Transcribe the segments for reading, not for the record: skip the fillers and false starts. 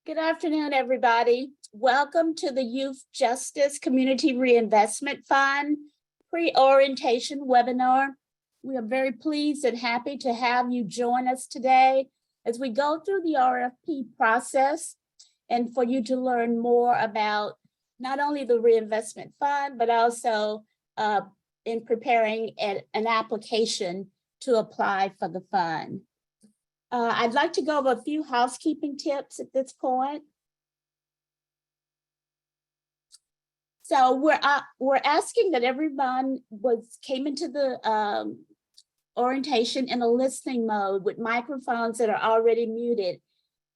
Good afternoon, everybody. Welcome to the Youth Justice Community Reinvestment Fund pre-orientation webinar. We are very pleased and happy to have you join us today as we go through the RFP process and for you to learn more about not only the reinvestment fund, but also in preparing an application to apply for the fund. I'd like to go over a few housekeeping tips at this point. So we're asking that everyone came into the orientation in a listening mode with microphones that are already muted.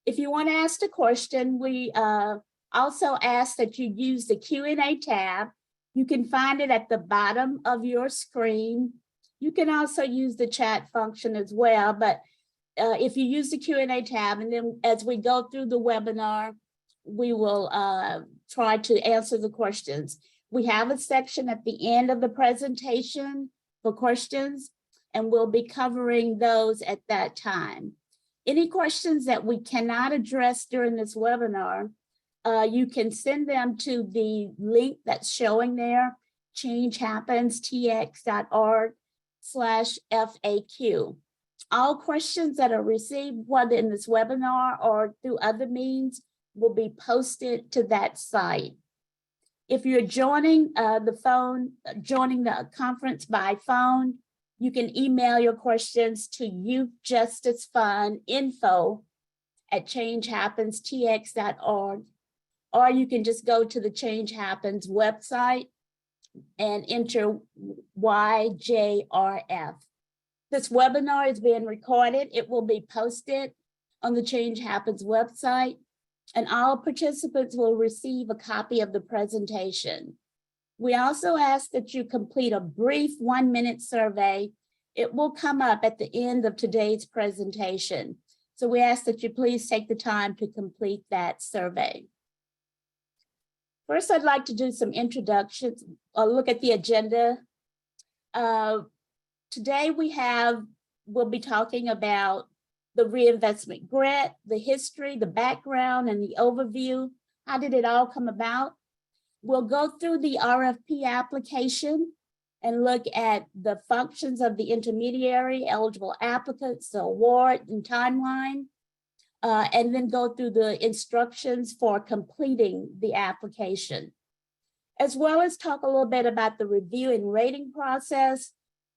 If you want to ask a question, we also ask that you use the Q&A tab. You can find it at the bottom of your screen. You can also use the chat function as well, but if you use the Q&A tab, and then as we go through the webinar, we will try to answer the questions. We have a section at the end of the presentation for questions, and we'll be covering those at that time. Any questions that we cannot address during this webinar, you can send them to the link that's showing there, changehappens.tx.org/FAQ. All questions that are received, whether in this webinar or through other means, will be posted to that site. If you're joining the conference by phone, you can email your questions to youthjusticefund.info@changehappens.tx.org, or you can just go to the Change Happens website and enter YJRF. This webinar is being recorded. It will be posted on the Change Happens website, and all participants will receive a copy of the presentation. We also ask that you complete a brief 1-minute survey. It will come up at the end of today's presentation. So we ask that you please take the time to complete that survey. First, I'd like to do some introductions or look at the agenda. Today we'll be talking about the reinvestment grant, the history, the background, and the overview. How did it all come about? We'll go through the RFP application and look at the functions of the intermediary, eligible applicants, the award and timeline, and then go through the instructions for completing the application, as well as talk a little bit about the review and rating process,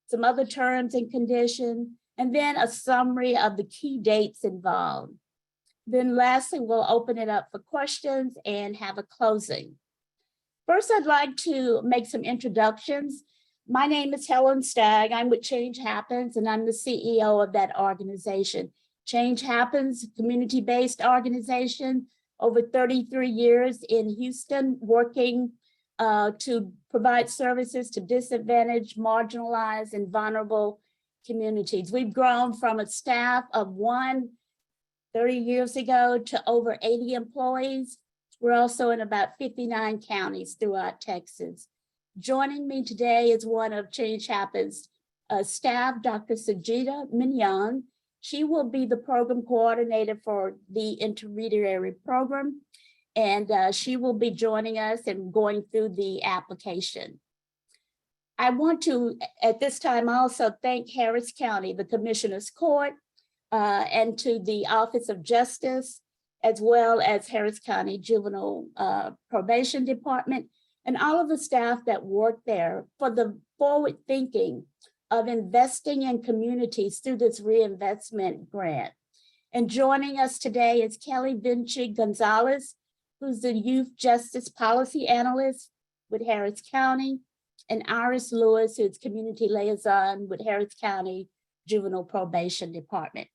some other terms and conditions, and then a summary of the key dates involved. Then lastly, we'll open it up for questions and have a closing. First, I'd like to make some introductions. My name is Helen Stagg. I'm with Change Happens, and I'm the CEO of that organization. Change Happens, community-based organization, over 33 years in Houston, working to provide services to disadvantaged, marginalized, and vulnerable communities. We've grown from a staff of 30 years ago to over 80 employees. We're also in about 59 counties throughout Texas. Joining me today is one of Change Happens staff, Dr. Sajida Mignon. She will be the program coordinator for the intermediary program, and she will be joining us and going through the application. I want to, at this time, also thank Harris County, the Commissioner's Court, and to the Office of Justice, as well as Harris County Juvenile Probation Department, and all of the staff that work there for the forward thinking of investing in communities through this reinvestment grant. And joining us today is Kelly Vinci Gonzalez, who's the Youth Justice Policy Analyst with Harris County, and Iris Lewis, who's Community Liaison with Harris County Juvenile Probation Department.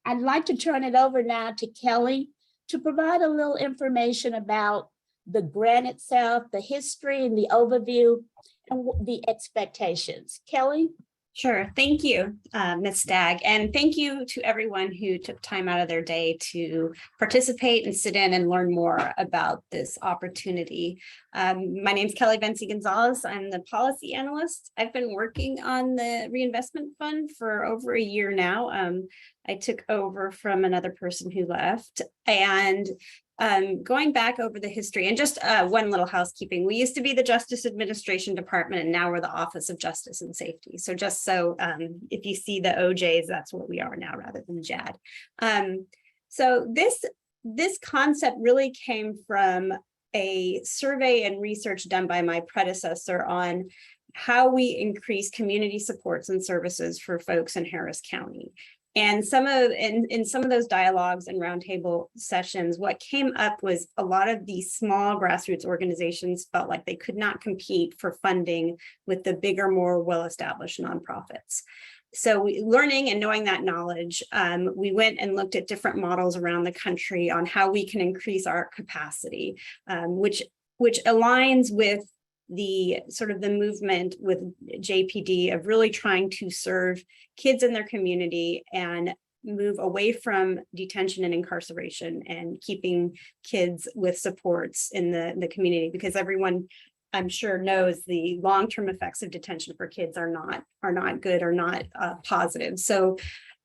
I'd like to turn it over now to Kelly to provide a little information about the grant itself, the history and the overview, and the expectations. Kelly? Sure. Thank you, Ms. Stagg. And thank you to everyone who took time out of their day to participate and sit in and learn more about this opportunity. My name's Kelly Venci Gonzalez. I'm the policy analyst. I've been working on the reinvestment fund for over a year now. I took over from another person who left, and going back over the history, and just one little housekeeping. We used to be the Justice Administration Department, and now we're the Office of Justice and Safety. So just so if you see the OJs, that's what we are now rather than JAD. So this concept really came from a survey and research done by my predecessor on how we increase community supports and services for folks in Harris County. And in some of those dialogues and roundtable sessions, what came up was a lot of these small grassroots organizations felt like they could not compete for funding with the bigger, more well-established nonprofits. So learning and knowing that knowledge, we went and looked at different models around the country on how we can increase our capacity, which aligns with the sort of the movement with JPD of really trying to serve kids in their community and move away from detention and incarceration and keeping kids with supports in the community, because everyone, I'm sure, knows the long-term effects of detention for kids are not good or not positive. So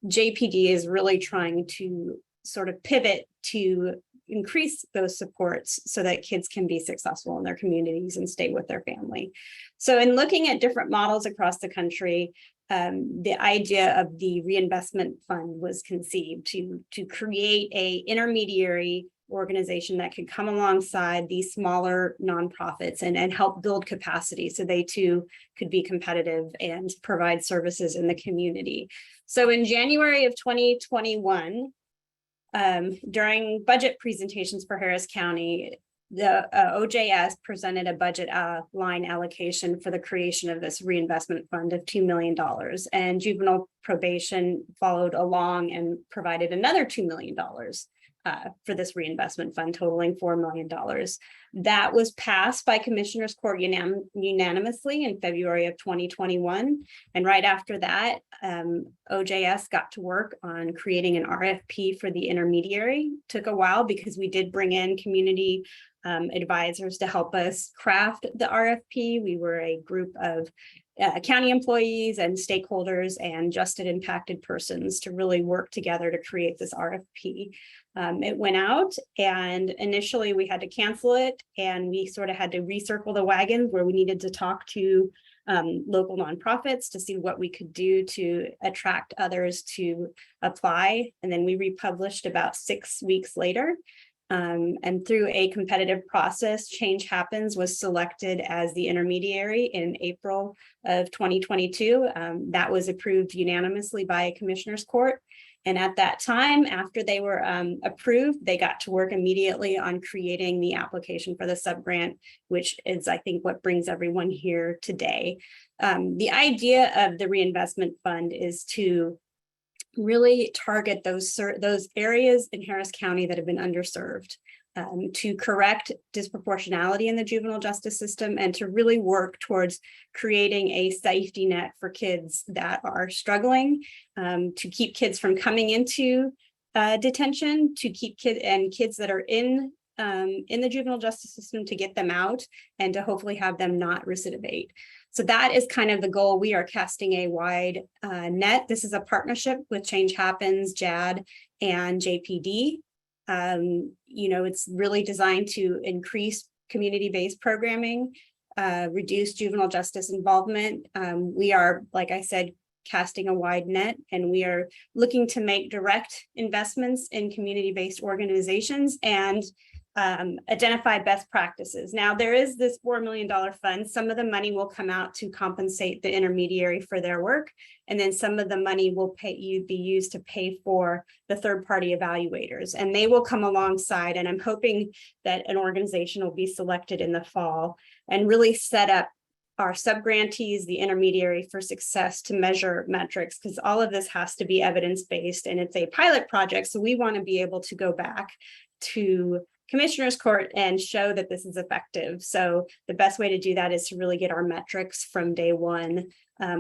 JPD is really trying to sort of pivot to increase those supports so that kids can be successful in their communities and stay with their family. So in looking at different models across the country, the idea of the reinvestment fund was conceived to create a intermediary organization that could come alongside these smaller nonprofits and help build capacity so they too could be competitive and provide services in the community. So in January of 2021, during budget presentations for Harris County, the OJS presented a budget line allocation for the creation of this reinvestment fund of $2 million, and juvenile probation followed along and provided another $2 million for this reinvestment fund, totaling $4 million. That was passed by Commissioners Court unanimously in February of 2021. And right after that, OJS got to work on creating an RFP for the intermediary. Took a while because we did bring in community advisors to help us craft the RFP. We were a group of county employees and stakeholders and justice impacted persons to really work together to create this RFP. It went out, and initially we had to cancel it, and we sort of had to recircle the wagons where we needed to talk to local nonprofits to see what we could do to attract others to apply. And then we republished about 6 weeks later. And through a competitive process, Change Happens was selected as the intermediary in April of 2022. That was approved unanimously by Commissioners Court. And at that time, after they were approved, they got to work immediately on creating the application for the subgrant, which is, I think, what brings everyone here today. The idea of the reinvestment fund is to really target those areas in Harris County that have been underserved, to correct disproportionality in the juvenile justice system, and to really work towards creating a safety net for kids that are struggling, to keep kids from coming into detention, to keep kids that are in the juvenile justice system, to get them out and to hopefully have them not recidivate. So that is kind of the goal. We are casting a wide net. This is a partnership with Change Happens, JAD, and JPD. It's really designed to increase community-based programming, reduce juvenile justice involvement. We are, like I said, casting a wide net, and we are looking to make direct investments in community-based organizations and identify best practices. Now, there is this $4 million fund. Some of the money will come out to compensate the intermediary for their work, and then some of the money will be used to pay for the third-party evaluators, and they will come alongside. And I'm hoping that an organization will be selected in the fall and really set up our subgrantees, the intermediary, for success to measure metrics, because all of this has to be evidence-based, and it's a pilot project. So we want to be able to go back to Commissioners Court and show that this is effective. So the best way to do that is to really get our metrics from day one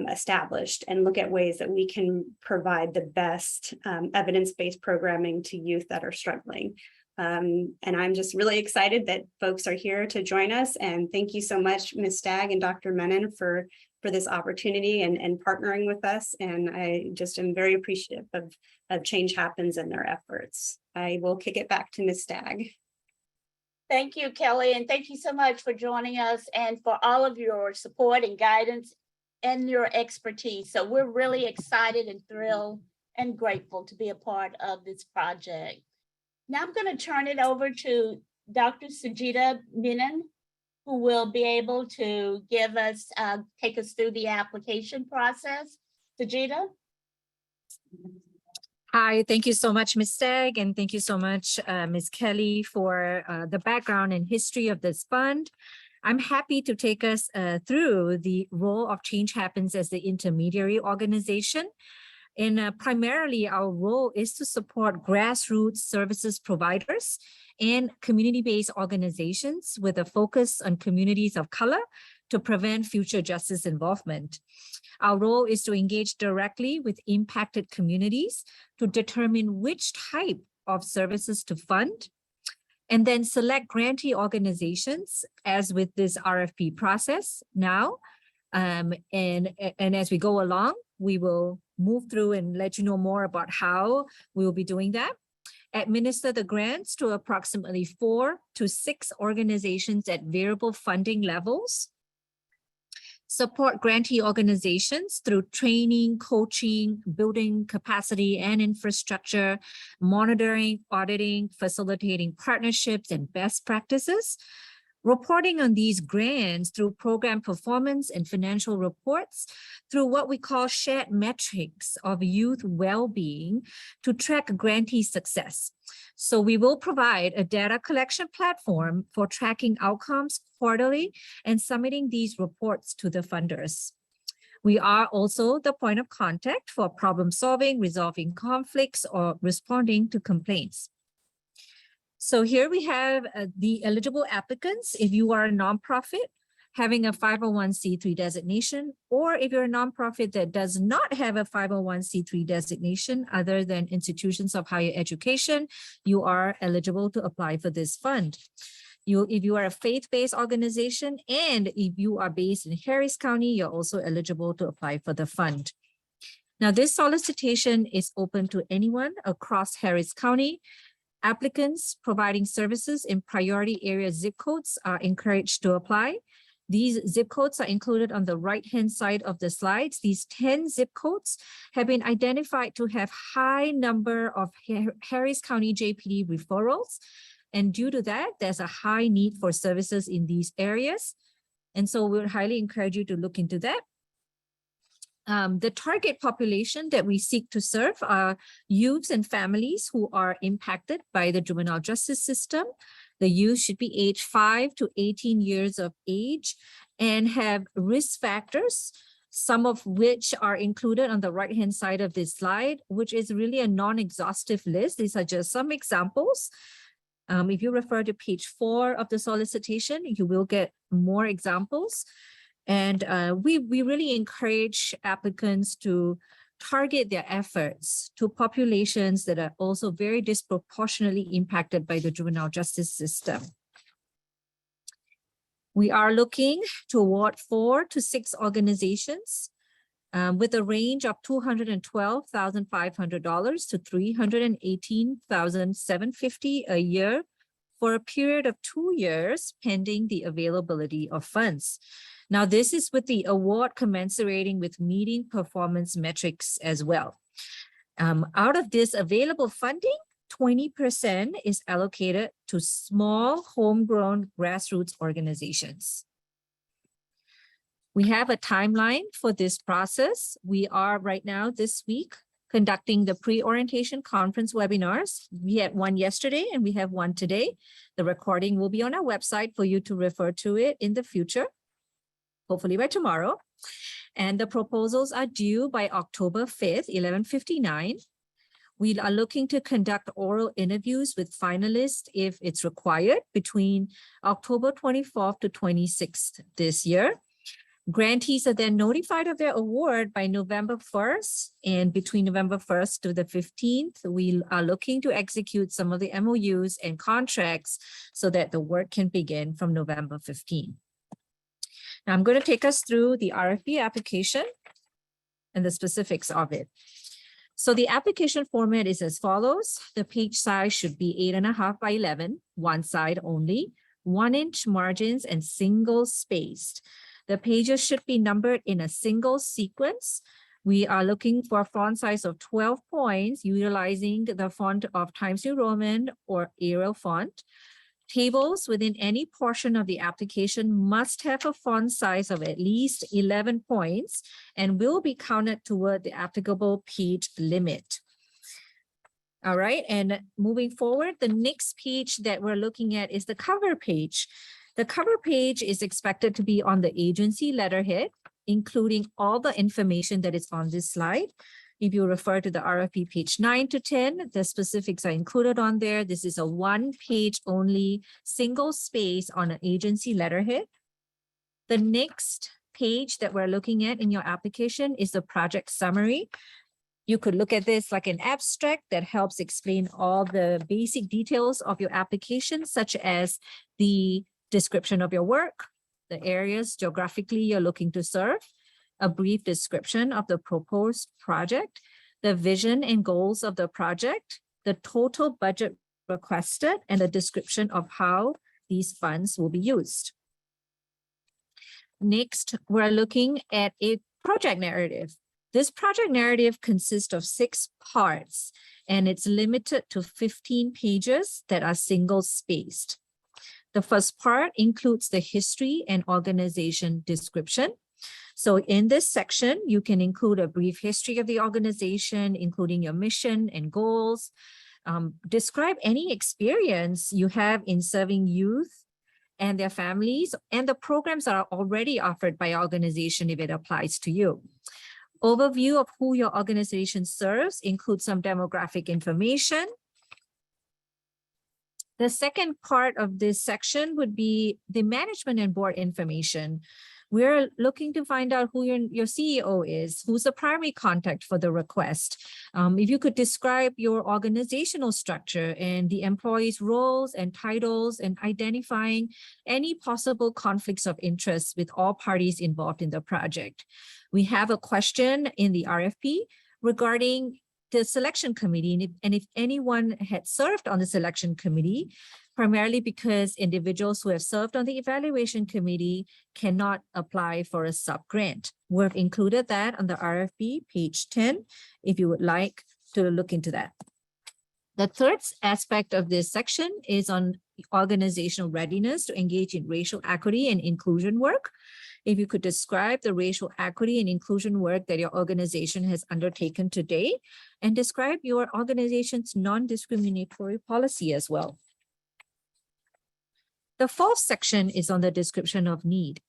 established and look at ways that we can provide the best evidence-based programming to youth that are struggling. And I'm just really excited that folks are here to join us. And thank you so much, Ms. Stagg and Dr. Menon for this opportunity and partnering with us. And I just am very appreciative of Change Happens and their efforts. I will kick it back to Ms. Stagg. Thank you, Kelly, and thank you so much for joining us and for all of your support and guidance and your expertise. So we're really excited and thrilled and grateful to be a part of this project. Now I'm going to turn it over to Dr. Sujita Menon, who will be able to give us, take us through the application process. Sujita? Hi, thank you so much, Ms. Stagg, and thank you so much, Ms. Kelly, for the background and history of this fund. I'm happy to take us through the role of Change Happens as the intermediary organization. And primarily, our role is to support grassroots services providers and community-based organizations with a focus on communities of color to prevent future justice involvement. Our role is to engage directly with impacted communities to determine which type of services to fund, and then select grantee organizations, as with this RFP process now. And as we go along, we will move through and let you know more about how we will be doing that. Administer the grants to approximately 4 to 6 organizations at variable funding levels. Support grantee organizations through training, coaching, building capacity and infrastructure, monitoring, auditing, facilitating partnerships and best practices. Reporting on these grants through program performance and financial reports through what we call shared metrics of youth well-being to track grantee success. So we will provide a data collection platform for tracking outcomes quarterly and submitting these reports to the funders. We are also the point of contact for problem solving, resolving conflicts, or responding to complaints. So here we have the eligible applicants. If you are a nonprofit having a 501c3 designation, or if you're a nonprofit that does not have a 501c3 designation other than institutions of higher education, you are eligible to apply for this fund. If you are a faith-based organization and if you are based in Harris County, you're also eligible to apply for the fund. Now, this solicitation is open to anyone across Harris County. Applicants providing services in priority area zip codes are encouraged to apply. These zip codes are included on the right-hand side of the slides. These 10 zip codes have been identified to have high number of Harris County JPD referrals. And due to that, there's a high need for services in these areas. And so we would highly encourage you to look into that. The target population that we seek to serve are youths and families who are impacted by the juvenile justice system. The youth should be aged 5 to 18 years of age and have risk factors, some of which are included on the right-hand side of this slide, which is really a non-exhaustive list. These are just some examples. If you refer to page 4 of the solicitation, you will get more examples. And we really encourage applicants to target their efforts to populations that are also very disproportionately impacted by the juvenile justice system. We are looking to award 4 to 6 organizations with a range of $212,500 to $318,750 a year for a period of 2 years pending the availability of funds. Now, this is with the award commensurating with meeting performance metrics as well. Out of this available funding, 20% is allocated to small homegrown grassroots organizations. We have a timeline for this process. We are right now this week conducting the pre-orientation conference webinars. We had one yesterday and we have one today. The recording will be on our website for you to refer to it in the future, hopefully by tomorrow. And the proposals are due by October 5th, 11:59. We are looking to conduct oral interviews with finalists if it's required between October 24th to 26th this year. Grantees are then notified of their award by November 1st, and between November 1st to the 15th, we are looking to execute some of the MOUs and contracts so that the work can begin from November 15th. Now I'm going to take us through the RFP application and the specifics of it. So the application format is as follows. The page size should be 8.5 by 11, one side only, 1-inch margins and single spaced. The pages should be numbered in a single sequence. We are looking for a font size of 12 points, utilizing the font of Times New Roman or Arial font. Tables within any portion of the application must have a font size of at least 11 points and will be counted toward the applicable page limit. All right, and moving forward, the next page that we're looking at is the cover page. The cover page is expected to be on the agency letterhead, including all the information that is on this slide. If you refer to the RFP page 9 to 10, the specifics are included on there. This is a one-page only single space on an agency letterhead. The next page that we're looking at in your application is the project summary. You could look at this like an abstract that helps explain all the basic details of your application, such as the description of your work, the areas geographically you're looking to serve, a brief description of the proposed project, the vision and goals of the project, the total budget requested, and a description of how these funds will be used. Next, we're looking at a project narrative. This project narrative consists of 6 parts, and it's limited to 15 pages that are single spaced. The first part includes the history and organization description. So in this section, you can include a brief history of the organization, including your mission and goals. Describe any experience you have in serving youth and their families and the programs that are already offered by your organization if it applies to you. Overview of who your organization serves includes some demographic information. The second part of this section would be the management and board information. We're looking to find out who your CEO is, who's the primary contact for the request. If you could describe your organizational structure and the employees' roles and titles and identifying any possible conflicts of interest with all parties involved in the project. We have a question in the RFP regarding the selection committee, and if anyone had served on the selection committee, primarily because individuals who have served on the evaluation committee cannot apply for a sub-grant. We've included that on the RFP, page 10, if you would like to look into that. The third aspect of this section is on organizational readiness to engage in racial equity and inclusion work. If you could describe the racial equity and inclusion work that your organization has undertaken today, and describe your organization's non-discriminatory policy as well. The fourth section is on the description of need.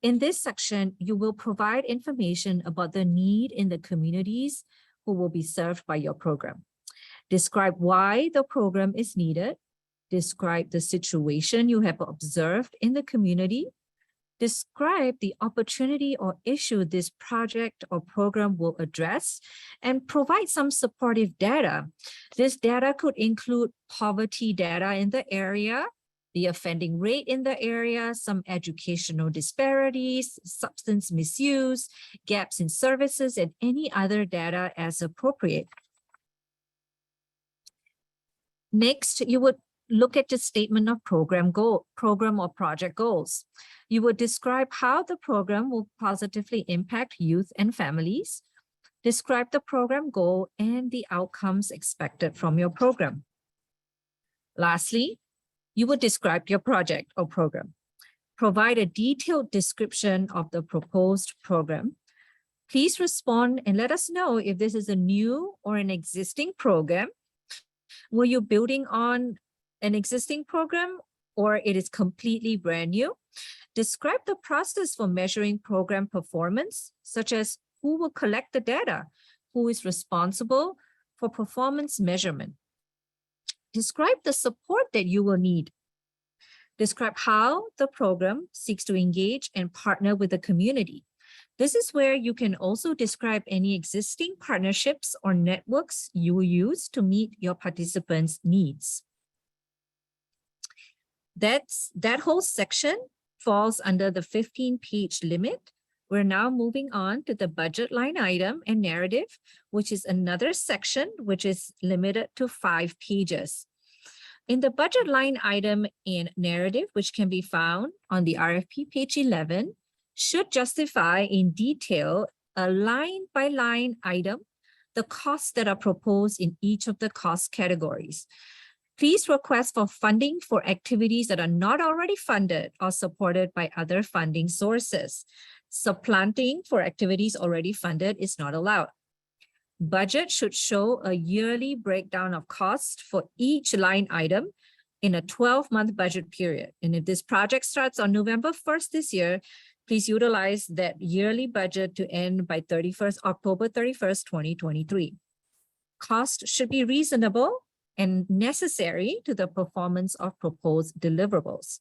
In this section, you will provide information about the need in the communities who will be served by your program. Describe why the program is needed. Describe the situation you have observed in the community. Describe the opportunity or issue this project or program will address, and provide some supportive data. This data could include poverty data in the area, the offending rate in the area, some educational disparities, substance misuse, gaps in services, and any other data as appropriate. Next, you would look at the statement of program or project goals. You would describe how the program will positively impact youth and families. Describe the program goal and the outcomes expected from your program. Lastly, you would describe your project or program. Provide a detailed description of the proposed program. Please respond and let us know if this is a new or an existing program. Were you building on an existing program or it is completely brand new? Describe the process for measuring program performance, such as who will collect the data, who is responsible for performance measurement. Describe the support that you will need. Describe how the program seeks to engage and partner with the community. This is where you can also describe any existing partnerships or networks you will use to meet your participants' needs. That whole section falls under the 15-page limit. We're now moving on to the budget line item and narrative, which is another section which is limited to 5 pages. In the budget line item and narrative, which can be found on the RFP page 11, should justify in detail a line-by-line item, the costs that are proposed in each of the cost categories. Please request for funding for activities that are not already funded or supported by other funding sources. Supplanting for activities already funded is not allowed. Budget should show a yearly breakdown of costs for each line item in a 12-month budget period. And if this project starts on November 1st this year, please utilize that yearly budget to end by October 31st, 2023. Cost should be reasonable and necessary to the performance of proposed deliverables.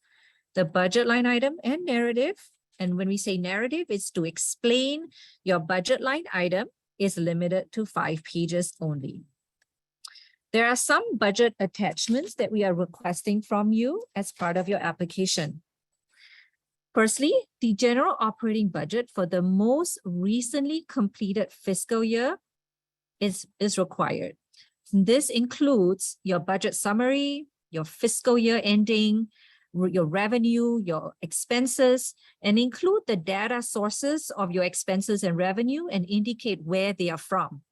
The budget line item and narrative, and when we say narrative, it's to explain your budget line item, is limited to 5 pages only. There are some budget attachments that we are requesting from you as part of your application. Firstly, the general operating budget for the most recently completed fiscal year is required. This includes your budget summary, your fiscal year ending, your revenue, your expenses, and include the data sources of your expenses and revenue and indicate where they are from.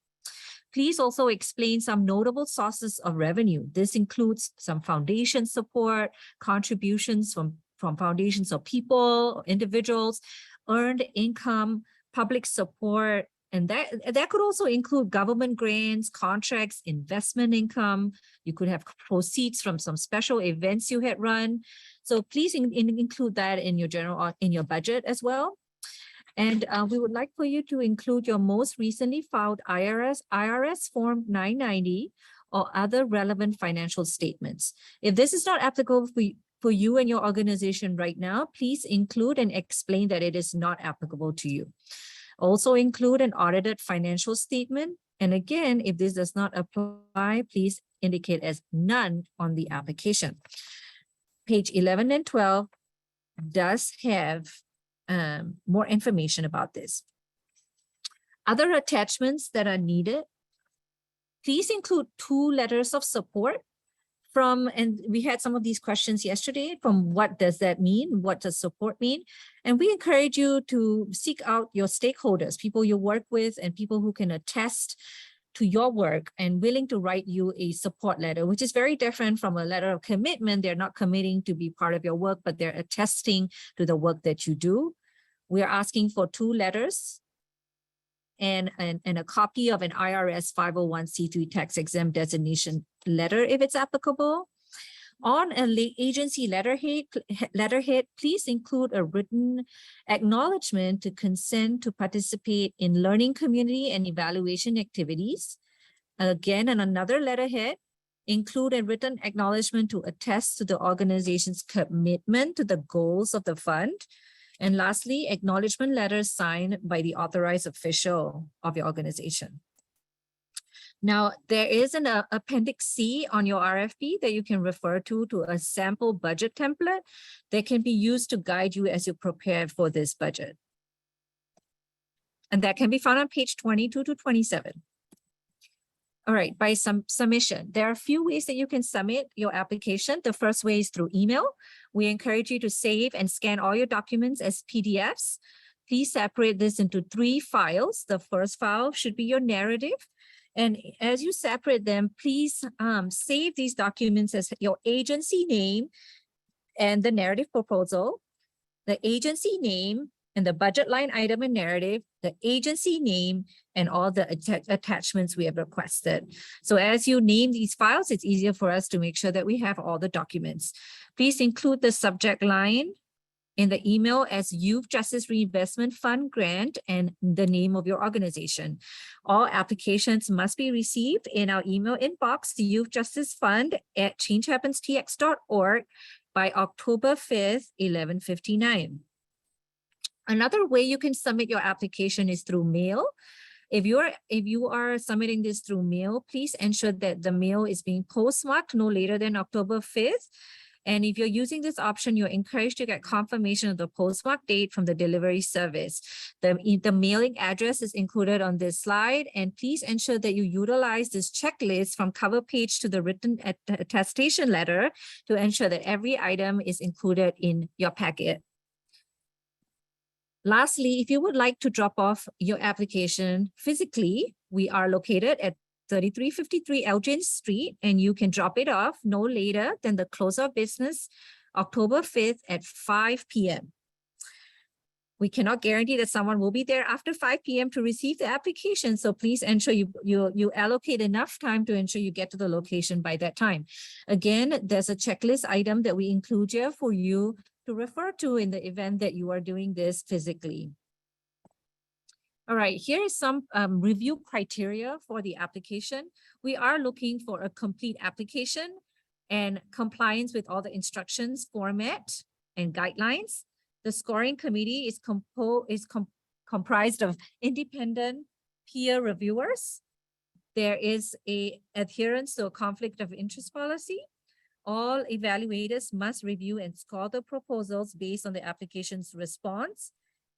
Please also explain some notable sources of revenue. This includes some foundation support, contributions from foundations of people, or individuals, earned income, public support, and that could also include government grants, contracts, investment income. You could have proceeds from some special events you had run. So please include that in your budget as well. And we would like for you to include your most recently filed IRS Form 990 or other relevant financial statements. If this is not applicable for you and your organization right now, please include and explain that it is not applicable to you. Also include an audited financial statement. And again, if this does not apply, please indicate as none on the application. Page 11 and 12 does have more information about this. Other attachments that are needed, please include 2 letters of support from, and we had some of these questions yesterday, from what does that mean? What does support mean? And we encourage you to seek out your stakeholders, people you work with and people who can attest to your work and willing to write you a support letter, which is very different from a letter of commitment. They're not committing to be part of your work, but they're attesting to the work that you do. We are asking for 2 letters and a copy of an IRS 501c3 tax exempt designation letter if it's applicable. On an agency letterhead, please include a written acknowledgement to consent to participate in learning community and evaluation activities. Again, on another letterhead, include a written acknowledgement to attest to the organization's commitment to the goals of the fund. And lastly, acknowledgement letters signed by the authorized official of your organization. Now, there is an Appendix C on your RFP that you can refer to a sample budget template that can be used to guide you as you prepare for this budget. And that can be found on page 22 to 27. All right, by submission, there are a few ways that you can submit your application. The first way is through email. We encourage you to save and scan all your documents as PDFs. Please separate this into 3 files. The first file should be your narrative. And as you separate them, please save these documents as your agency name and the narrative proposal, the agency name and the budget line item and narrative, the agency name, and all the attachments we have requested. So as you name these files, it's easier for us to make sure that we have all the documents. Please include the subject line in the email as Youth Justice Reinvestment Fund Grant and the name of your organization. All applications must be received in our email inbox, the Youth Justice Fund at changehappenstx.org, by October 5th, 11:59. Another way you can submit your application is through mail. If you are submitting this through mail, please ensure that the mail is being postmarked no later than October 5th. And if you're using this option, you're encouraged to get confirmation of the postmark date from the delivery service. The mailing address is included on this slide, and please ensure that you utilize this checklist from cover page to the written attestation letter to ensure that every item is included in your packet. Lastly, if you would like to drop off your application physically, we are located at 3353 Elgin Street, and you can drop it off no later than the close of business, October 5th at 5 p.m. We cannot guarantee that someone will be there after 5 p.m. to receive the application, so please ensure you allocate enough time to ensure you get to the location by that time. Again, there's a checklist item that we include here for you to refer to in the event that you are doing this physically. All right, here is some review criteria for the application. We are looking for a complete application and compliance with all the instructions, format, and guidelines. The scoring committee is comprised of independent peer reviewers. There is a adherence to a conflict of interest policy. All evaluators must review and score the proposals based on the application's response.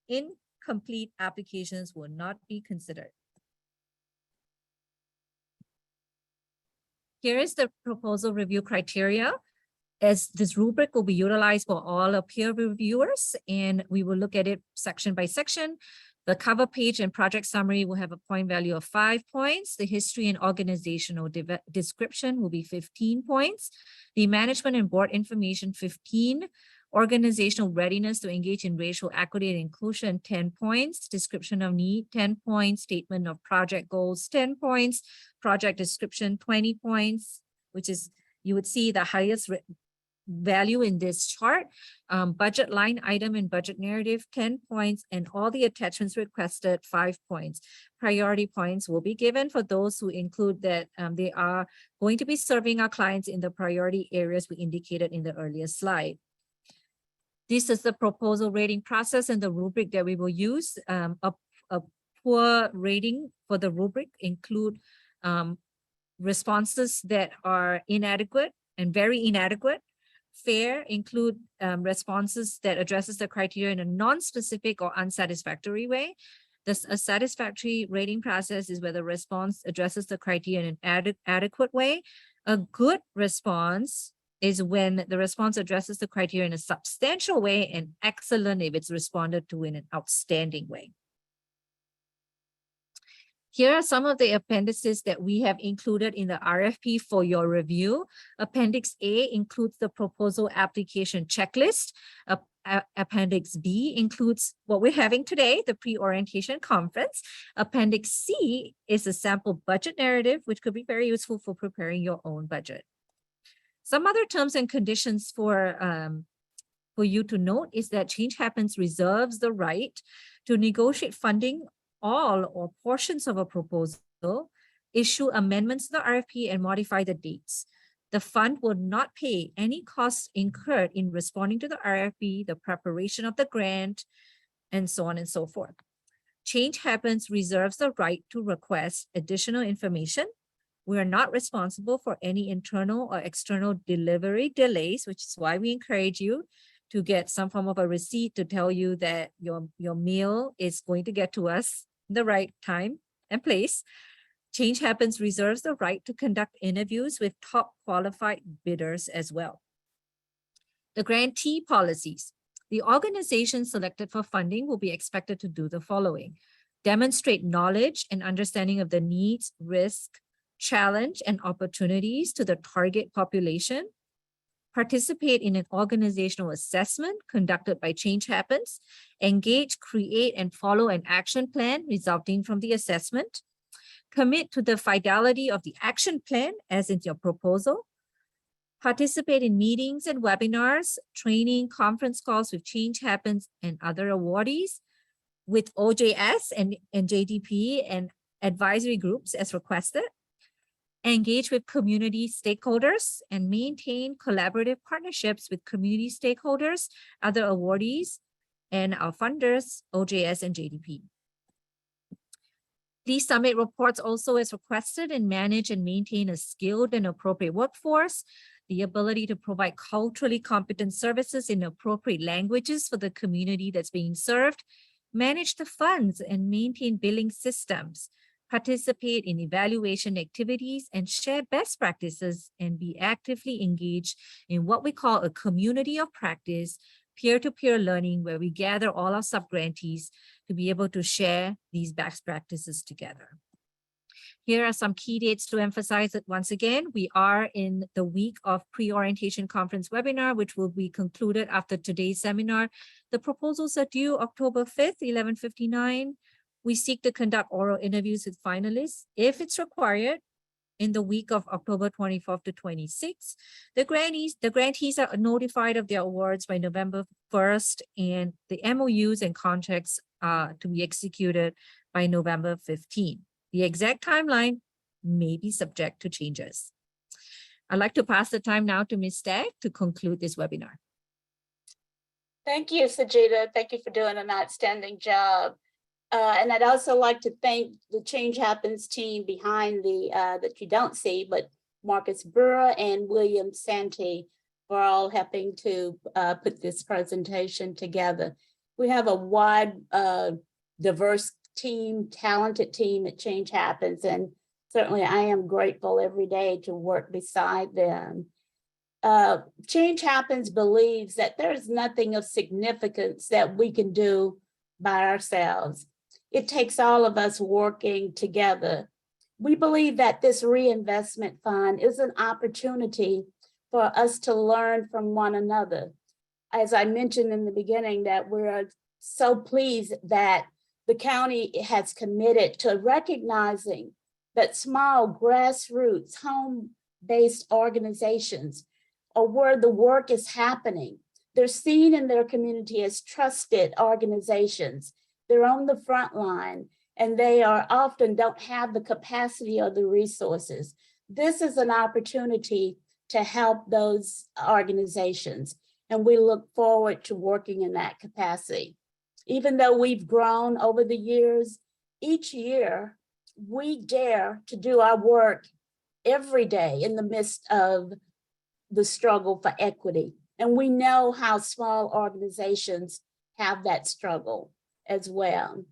Incomplete applications will not be considered. Here is the proposal review criteria. As this rubric will be utilized for all our peer reviewers, and we will look at it section by section. The cover page and project summary will have a point value of 5 points. The history and organizational description will be 15 points. The management and board information, 15. Organizational readiness to engage in racial equity and inclusion, 10 points. Description of need, 10 points. Statement of project goals, 10 points. Project description, 20 points, which is, you would see the highest value in this chart. Budget line item and budget narrative, 10 points, and all the attachments requested, 5 points. Priority points will be given for those who include that they are going to be serving our clients in the priority areas we indicated in the earlier slide. This is the proposal rating process and the rubric that we will use. A poor rating for the rubric include responses that are inadequate and very inadequate. Fair include responses that addresses the criteria in a non-specific or unsatisfactory way. A satisfactory rating process is where the response addresses the criteria in an adequate way. A good response is when the response addresses the criteria in a substantial way, and excellent if it's responded to in an outstanding way. Here are some of the appendices that we have included in the RFP for your review. Appendix A includes the proposal application checklist. Appendix B includes what we're having today, the pre-orientation conference. Appendix C is a sample budget narrative, which could be very useful for preparing your own budget. Some other terms and conditions for you to note is that Change Happens reserves the right to negotiate funding all or portions of a proposal, issue amendments to the RFP, and modify the dates. The fund will not pay any costs incurred in responding to the RFP, the preparation of the grant, and so on and so forth. Change Happens reserves the right to request additional information. We are not responsible for any internal or external delivery delays, which is why we encourage you to get some form of a receipt to tell you that your meal is going to get to us the right time and place. Change Happens reserves the right to conduct interviews with top qualified bidders as well. The grantee policies. The organization selected for funding will be expected to do the following: demonstrate knowledge and understanding of the needs, risk, challenge, and opportunities to the target population. Participate in an organizational assessment conducted by Change Happens. Engage, create, and follow an action plan resulting from the assessment. Commit to the fidelity of the action plan as in your proposal. Participate in meetings and webinars, training, conference calls with Change Happens and other awardees, with OJS and JDP and advisory groups as requested. engage with community stakeholders, and maintain collaborative partnerships with community stakeholders, other awardees, and our funders, OJS and JDP. Please submit reports also as requested and manage and maintain a skilled and appropriate workforce, the ability to provide culturally competent services in appropriate languages for the community that's being served, manage the funds and maintain billing systems, participate in evaluation activities, and share best practices and be actively engaged in what we call a community of practice, peer-to-peer learning, where we gather all our sub-grantees to be able to share these best practices together. Here are some key dates to emphasize that once again, we are in the week of pre-orientation conference webinar, which will be concluded after today's seminar. The proposals are due October 5th, 11:59. We seek to conduct oral interviews with finalists if it's required in the week of October 24th to 26th. The grantees are notified of their awards by November 1st, and the MOUs and contracts are to be executed by November 15th. The exact timeline may be subject to changes. I'd like to pass the time now to Ms. Stagg to conclude this webinar. Thank you, Sajida. Thank you for doing an outstanding job. And I'd also like to thank the Change Happens team behind the, that you don't see, but Marcus Burra and William Santee for all helping to put this presentation together. We have a wide, diverse team, talented team at Change Happens, and certainly I am grateful every day to work beside them. Change Happens believes that there's nothing of significance that we can do by ourselves. It takes all of us working together. We believe that this reinvestment fund is an opportunity for us to learn from one another. As I mentioned in the beginning, that we're so pleased that the county has committed to recognizing that small grassroots home-based organizations are where the work is happening. They're seen in their community as trusted organizations. They're on the front line, and they are often don't have the capacity or the resources. This is an opportunity to help those organizations, and we look forward to working in that capacity. Even though we've grown over the years, each year we dare to do our work every day in the midst of the struggle for equity. And we know how small organizations have that struggle as well.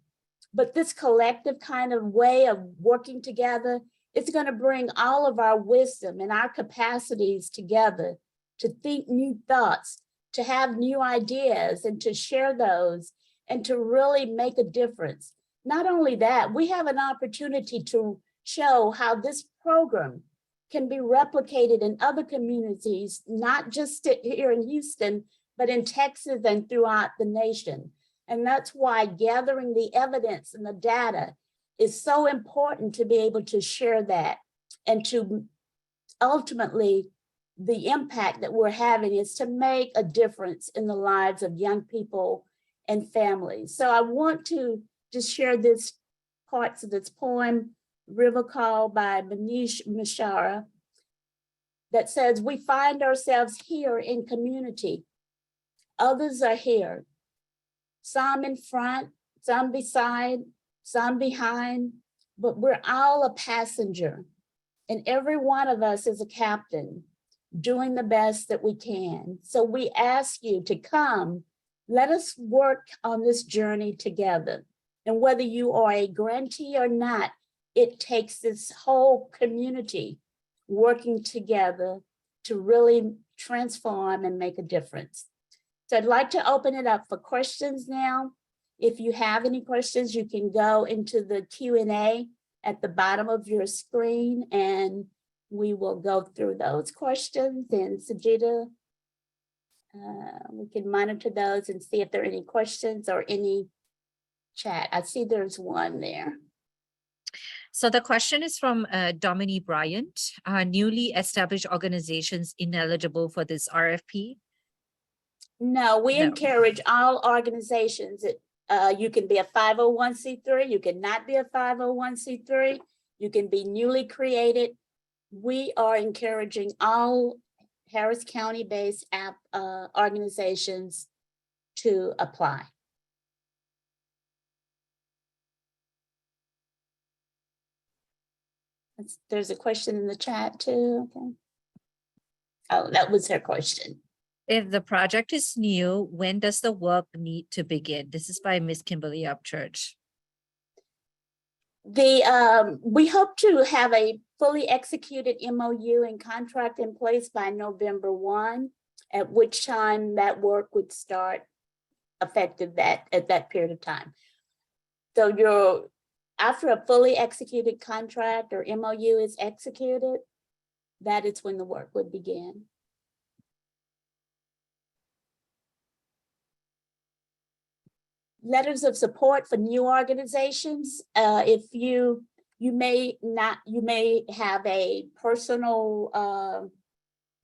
But this collective kind of way of working together, it's going to bring all of our wisdom and our capacities together to think new thoughts, to have new ideas and to share those and to really make a difference. Not only that, we have an opportunity to show how this program can be replicated in other communities, not just here in Houston, but in Texas and throughout the nation. And that's why gathering the evidence and the data is so important, to be able to share that, and to ultimately the impact that we're having is to make a difference in the lives of young people and families. So I want to just share this parts of this poem, River Call by Manish Mishra, that says, we find ourselves here in community. Others are here. Some in front, some beside, some behind, but we're all a passenger. And every one of us is a captain, doing the best that we can. So we ask you to come, let us work on this journey together. And whether you are a grantee or not, it takes this whole community working together to really transform and make a difference. So I'd like to open it up for questions now. If you have any questions, you can go into the Q&A at the bottom of your screen, and we will go through those questions. And Sajida, we can monitor those and see if there are any questions or any chat. I see there's one there. So the question is from Dominique Bryant. Are newly established organizations ineligible for this RFP? No, we encourage all organizations that you can be a 501c3, you cannot be a 501c3, you can be newly created, we are encouraging all Harris County-based organizations to apply. There's a question in the chat too. Okay. Oh, that was her question. If the project is new, when does the work need to begin? This is by Miss Kimberly Upchurch. We hope to have a fully executed MOU and contract in place by November 1, at which time that work would start effective at that period of time. So after a fully executed contract or MOU is executed, that is when the work would begin. Letters of support for new organizations. If you may have a personal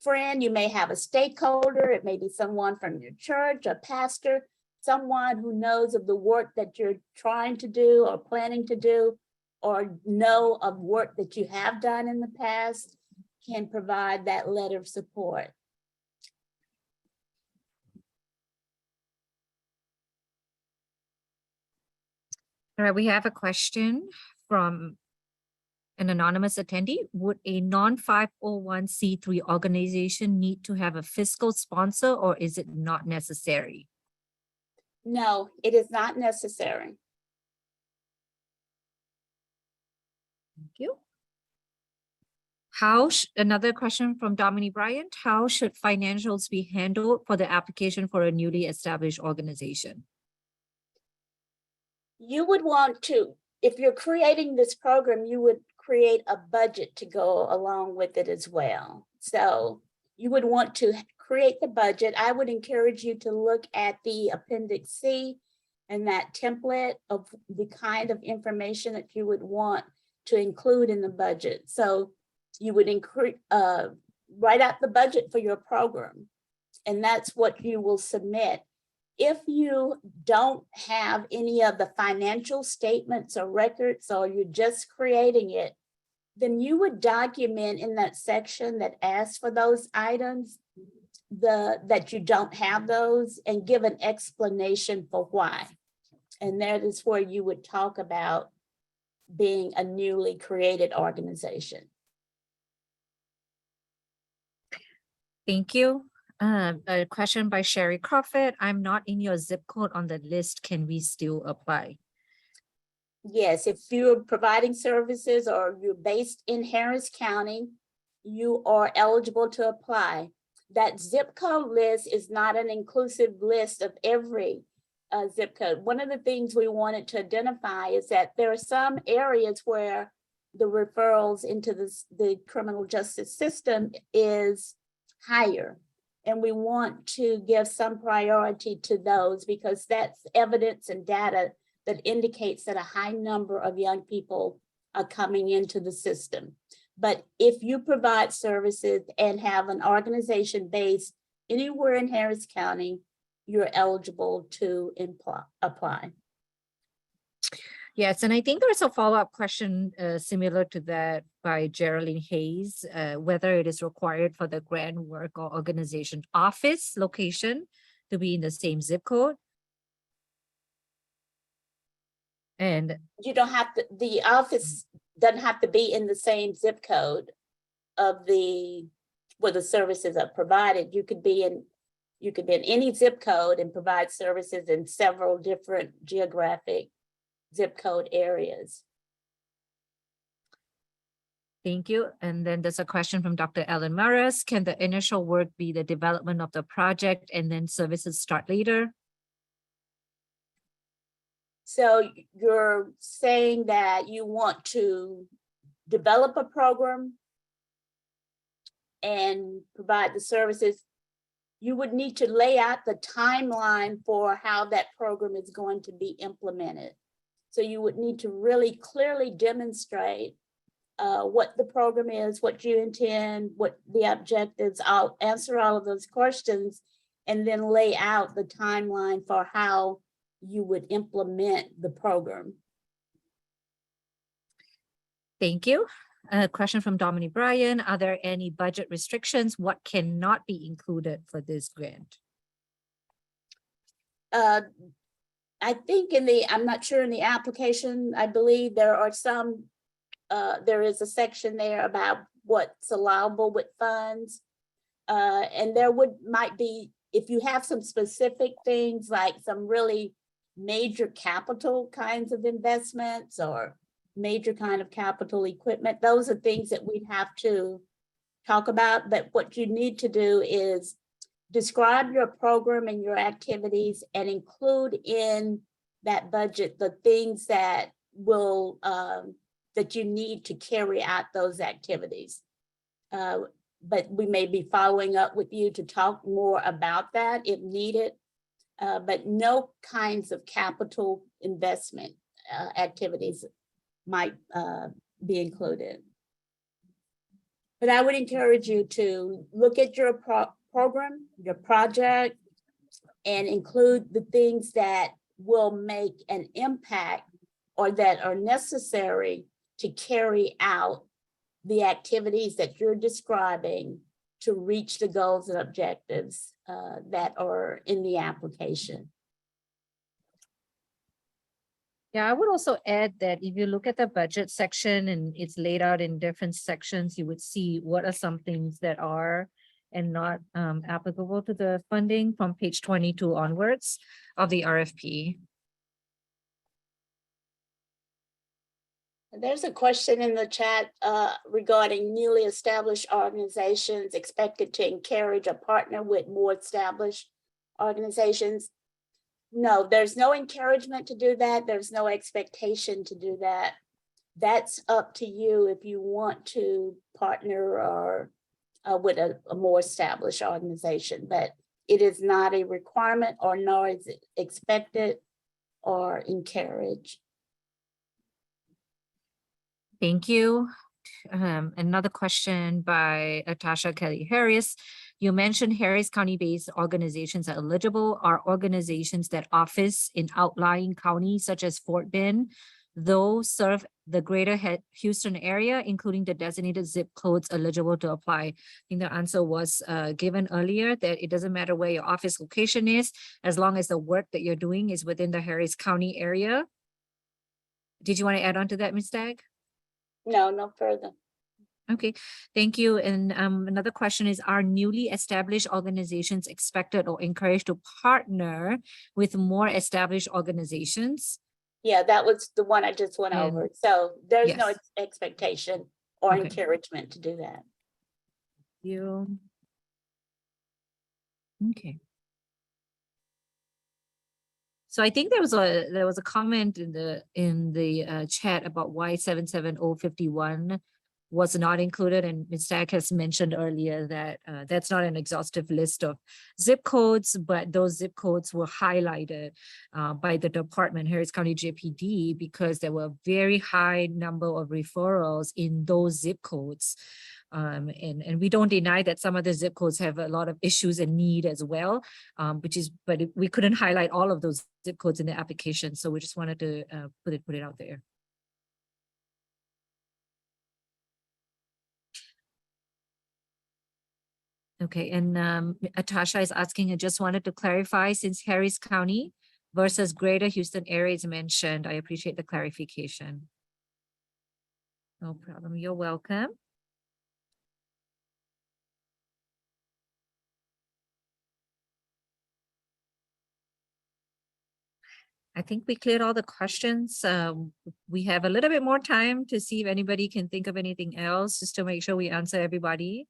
friend, you may have a stakeholder, it may be someone from your church, a pastor, someone who knows of the work that you're trying to do or planning to do, or know of work that you have done in the past, can provide that letter of support. All right, we have a question from an anonymous attendee. Would a non-501c3 organization need to have a fiscal sponsor, or is it not necessary? No, it is not necessary. Thank you. Another question from Dominique Bryant. How should financials be handled for the application for a newly established organization? You would want to, if you're creating this program, you would create a budget to go along with it as well. So you would want to create the budget. I would encourage you to look at the Appendix C and that template of the kind of information that you would want to include in the budget. So you would write out the budget for your program, and that's what you will submit. If you don't have any of the financial statements or records, or you're just creating it, then you would document in that section that asks for those items that you don't have those, and give an explanation for why. And that is where you would talk about being a newly created organization. Thank you. A question by Sherry Crawford. I'm not in your zip code on the list. Can we still apply? Yes, if you're providing services or you're based in Harris County, you are eligible to apply. That zip code list is not an inclusive list of every zip code. One of the things we wanted to identify is that there are some areas where the referrals into the criminal justice system is higher. And we want to give some priority to those, because that's evidence and data that indicates that a high number of young people are coming into the system. But if you provide services and have an organization based anywhere in Harris County, you're eligible to apply. Yes, and I think there's a follow-up question similar to that by Geraldine Hayes, whether it is required for the grant work or organization office location to be in the same zip code. And you don't have to, the office doesn't have to be in the same zip code of where the services are provided. You could be in any zip code and provide services in several different geographic zip code areas. thank you. And then there's a question from Dr. Ellen Morris. Can the initial work be the development of the project and then services start later? So you're saying that you want to develop a program and provide the services. You would need to lay out the timeline for how that program is going to be implemented. So you would need to really clearly demonstrate what the program is, what you intend, what the objectives. I'll answer all of those questions and then lay out the timeline for how you would implement the program. Thank you. A question from Dominic Bryan. Are there any budget restrictions? What cannot be included for this grant? I think I'm not sure in the application, I believe there are some, there is a section there about what's allowable with funds. And there might be, if you have some specific things like some really major capital kinds of investments or major kind of capital equipment, those are things that we'd have to talk about. But what you need to do is describe your program and your activities and include in that budget the things that will that you need to carry out those activities. But we may be following up with you to talk more about that if needed. But no kinds of capital investment activities might be included. But I would encourage you to look at your program, your project, and include the things that will make an impact or that are necessary to carry out the activities that you're describing to reach the goals and objectives that are in the application. Yeah, I would also add that if you look at the budget section and it's laid out in different sections, you would see what are some things that are and not applicable to the funding from page 22 onwards of the RFP. There's a question in the chat regarding newly established organizations expected to encourage a partner with more established organizations. No, there's no encouragement to do that. There's no expectation to do that. That's up to you if you want to partner or with a more established organization, but it is not a requirement or nor is it expected or encouraged. Thank you. Another question by Natasha Kelly Harris. You mentioned Harris County-based organizations are eligible. Are organizations that office in outlying counties such as Fort Bend, those serve the greater Houston area, including the designated zip codes, eligible to apply? I think the answer was given earlier that it doesn't matter where your office location is, as long as the work that you're doing is within the Harris County area. Did you want to add on to that, Ms. Stagg? No, no further. Okay, thank you. And another question is, are newly established organizations expected or encouraged to partner with more established organizations? Yeah, that was the one I just went over. So there's no Yes. expectation or Okay. encouragement to do that. You. Okay. So I think there was a comment in the chat about why 77051 was not included, and Ms. Stagg has mentioned earlier that that's not an exhaustive list of zip codes, but those zip codes were highlighted by the department, Harris County JPD, because there were a very high number of referrals in those zip codes. And we don't deny that some of the zip codes have a lot of issues and need as well, but we couldn't highlight all of those zip codes in the application. So we just wanted to put it out there. Okay, and Atasha is asking, I just wanted to clarify, since Harris County versus Greater Houston area is mentioned, I appreciate the clarification. No problem, you're welcome. I think we cleared all the questions. We have a little bit more time to see if anybody can think of anything else, just to make sure we answer everybody.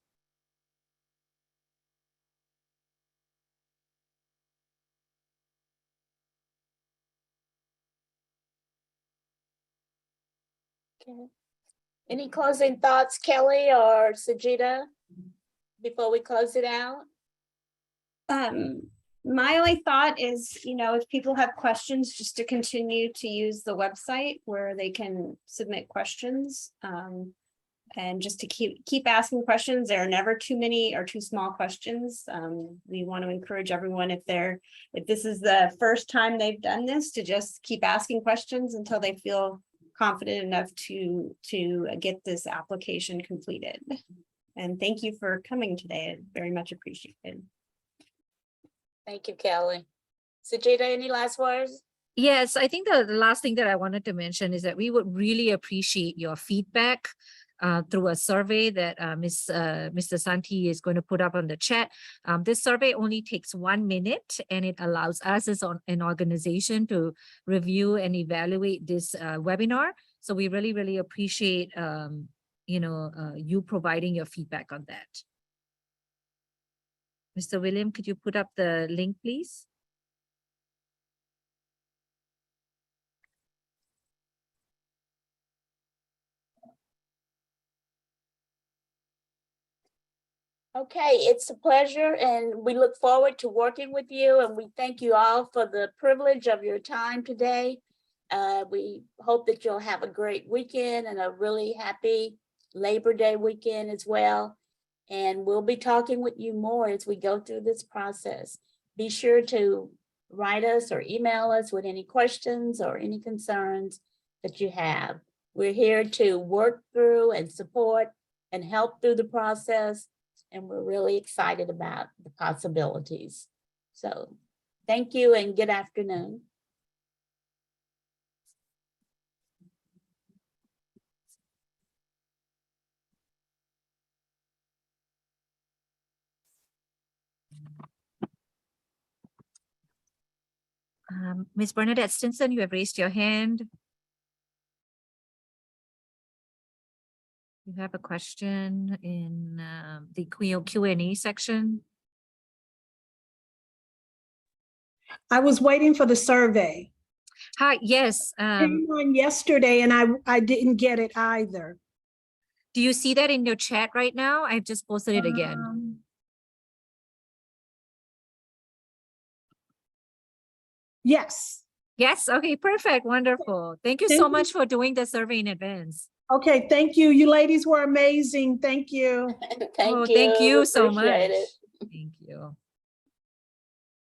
Okay. Any closing thoughts, Kelly or Sajida, before we close it out? My only thought is, if people have questions, just to continue to use the website where they can submit questions. And just to keep asking questions. There are never too many or too small questions. We want to encourage everyone, if this is the first time they've done this, to just keep asking questions until they feel confident enough to get this application completed. And thank you for coming today. Very much appreciated. Thank you, Kelly. Sajida, any last words? Yes, I think the last thing that I wanted to mention is that we would really appreciate your feedback through a survey that Mr. Santi is going to put up on the chat. This survey only takes 1 minute, and it allows us as an organization to review and evaluate this webinar. So we really, really appreciate you providing your feedback on that. Mr. William, could you put up the link, please? Okay, it's a pleasure, and we look forward to working with you, and we thank you all for the privilege of your time today. We hope that you'll have a great weekend and a really happy Labor Day weekend as well. And we'll be talking with you more as we go through this process. Be sure to write us or email us with any questions or any concerns that you have. We're here to work through and support and help through the process. And we're really excited about the possibilities. So thank you and good afternoon. Ms. Bernadette Stinson, you have raised your hand. You have a question in the Q&A section. I was waiting for the survey. Hi, yes. Came on yesterday and I didn't get it either. Do you see that in your chat right now? I've just posted it again. Yes. Yes, okay, perfect, wonderful. Thank you Thank so you. much for doing the survey in advance. Okay, thank you. You ladies were amazing. Thank you. Thank Thank you so Appreciate much. it. Thank you.